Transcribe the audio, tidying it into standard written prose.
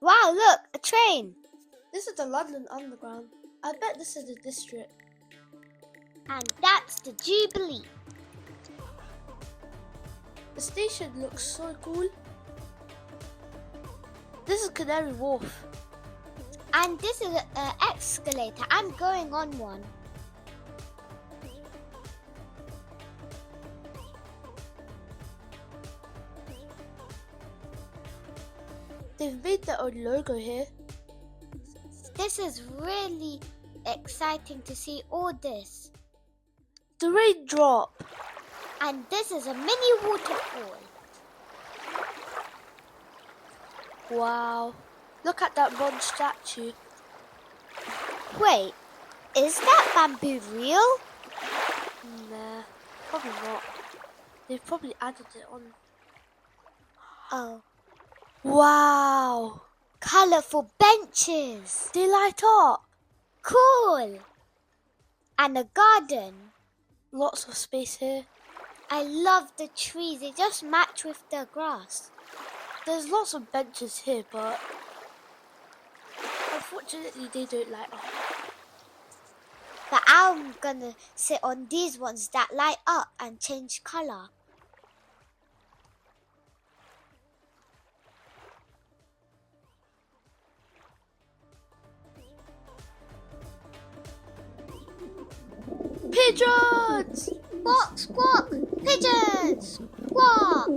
Wow, look, a train. This is the London Underground. I bet this is the district. And that's the Jubilee. The station looks so cool. This is Canary Wharf. And this is an escalator. I'm going on one. They've made their own logo here. This is really exciting to see all this. The raindrop. And this is a mini waterfall. Wow. Look at that bronze statue. Wait, is that bamboo real? Nah, probably not. They've probably added it on. Oh. Wow. Colourful benches. They light up. Cool. And a garden. Lots of space here. I love the trees. They just match with the grass. There's lots of benches here, but unfortunately they don't light up. But I'm gonna sit on these ones that light up and change colour. Pigeons! Squawk, squawk, pigeons, squawk.